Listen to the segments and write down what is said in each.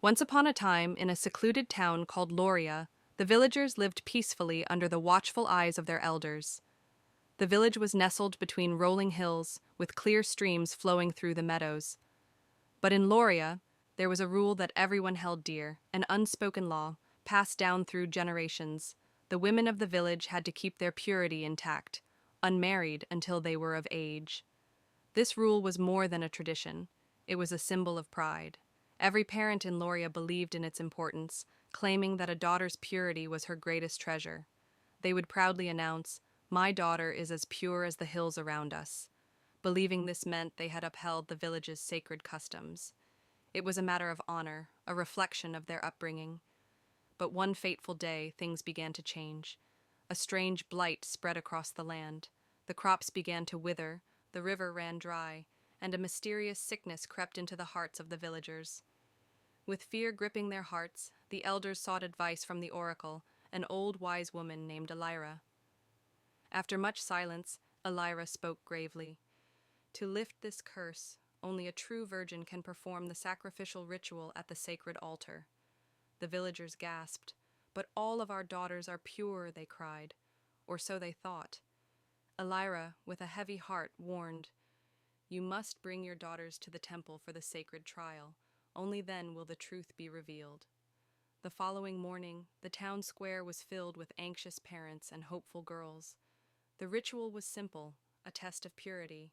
Once upon a time, in a secluded town called Loria, the villagers lived peacefully under the watchful eyes of their elders. The village was nestled between rolling hills, with clear streams flowing through the meadows. But in Loria, there was a rule that everyone held dear, an unspoken law, passed down through generations. The women of the village had to keep their purity intact, unmarried until they were of age. This rule was more than a tradition. It was a symbol of pride. Every parent in Loria believed in its importance, claiming that a daughter's purity was her greatest treasure. They would proudly announce, "My daughter is as pure as the hills around us," believing this meant they had upheld the village's sacred customs. It was a matter of honor, a reflection of their upbringing. But one fateful day, things began to change. A strange blight spread across the land. The crops began to wither, the river ran dry, and a mysterious sickness crept into the hearts of the villagers. With fear gripping their hearts, the elders sought advice from the oracle, an old wise woman named Elira. After much silence, Elira spoke gravely. "To lift this curse, only a true virgin can perform the sacrificial ritual at the sacred altar." The villagers gasped. "But all of our daughters are pure," they cried. Or so they thought. Elira, with a heavy heart, warned, "You must bring your daughters to the temple for the sacred trial. Only then will the truth be revealed." The following morning, the town square was filled with anxious parents and hopeful girls. The ritual was simple, a test of purity.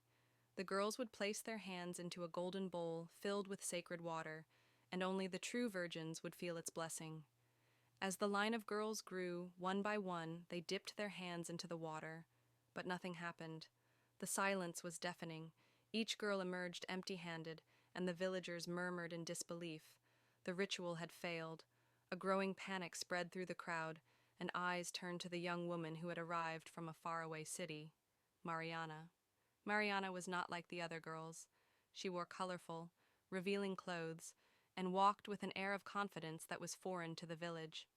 The girls would place their hands into a golden bowl filled with sacred water, and only the true virgins would feel its blessing. As the line of girls grew, one by one, they dipped their hands into the water. But nothing happened. The silence was deafening. Each girl emerged empty-handed, and the villagers murmured in disbelief. The ritual had failed. A growing panic spread through the crowd, and eyes turned to the young woman who had arrived from a faraway city, Mariana. Mariana was not like the other girls. She wore colorful, revealing clothes, and walked with an air of confidence that was foreign to the village.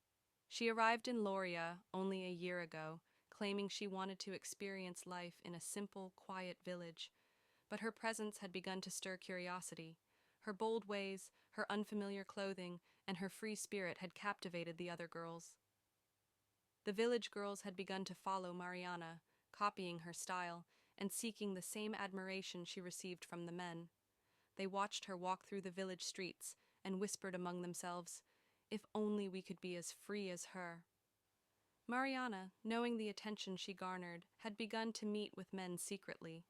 She arrived in Loria only a year ago, claiming she wanted to experience life in a simple, quiet village. But her presence had begun to stir curiosity. Her bold ways, her unfamiliar clothing, and her free spirit had captivated the other girls. The village girls had begun to follow Mariana, copying her style, and seeking the same admiration she received from the men. They watched her walk through the village streets and whispered among themselves, "If only we could be as free as her." Mariana, knowing the attention she garnered, had begun to meet with men secretly.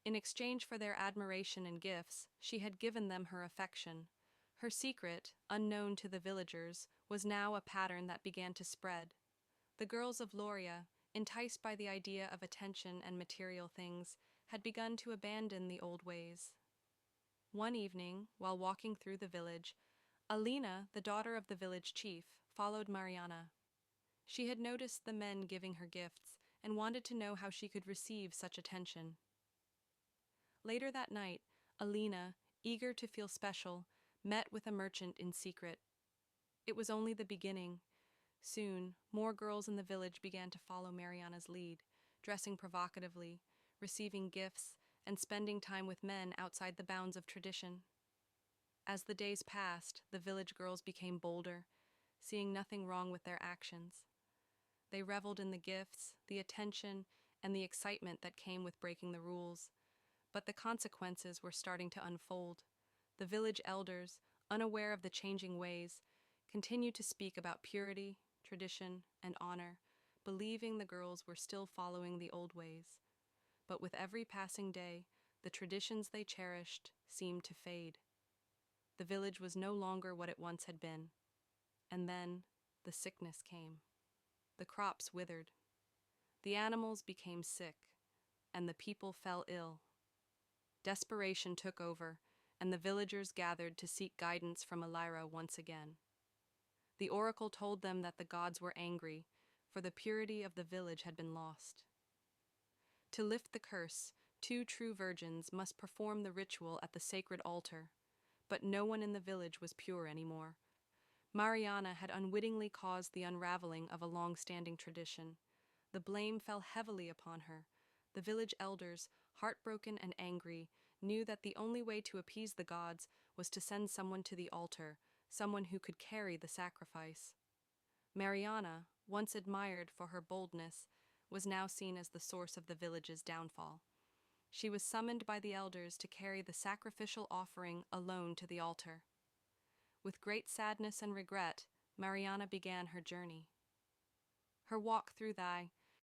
In exchange for their admiration and gifts, she had given them her affection. Her secret, unknown to the villagers, was now a pattern that began to spread. The girls of Loria, enticed by the idea of attention and material things, had begun to abandon the old ways. One evening, while walking through the village, Alina, the daughter of the village chief, followed Mariana. She had noticed the men giving her gifts and wanted to know how she could receive such attention. Later that night, Alina, eager to feel special, met with a merchant in secret. It was only the beginning. Soon, more girls in the village began to follow Mariana's lead, dressing provocatively, receiving gifts, and spending time with men outside the bounds of tradition. As the days passed, the village girls became bolder, seeing nothing wrong with their actions. They reveled in the gifts, the attention, and the excitement that came with breaking the rules. But the consequences were starting to unfold. The village elders, unaware of the changing ways, continued to speak about purity, tradition, and honor, believing the girls were still following the old ways. But with every passing day, the traditions they cherished seemed to fade. The village was no longer what it once had been. And then the sickness came. The crops withered. The animals became sick, and the people fell ill. Desperation took over, and the villagers gathered to seek guidance from Elira once again. The oracle told them that the gods were angry, for the purity of the village had been lost. To lift the curse, 2 true virgins must perform the ritual at the sacred altar, but no one in the village was pure anymore. Mariana had unwittingly caused the unraveling of a long-standing tradition. The blame fell heavily upon her. The village elders, heartbroken and angry, knew that the only way to appease the gods was to send someone to the altar, someone who could carry the sacrifice. Mariana, once admired for her boldness, was now seen as the source of the village's downfall. She was summoned by the elders to carry the sacrificial offering alone to the altar. With great sadness and regret, Mariana began her journey. Her walk through thy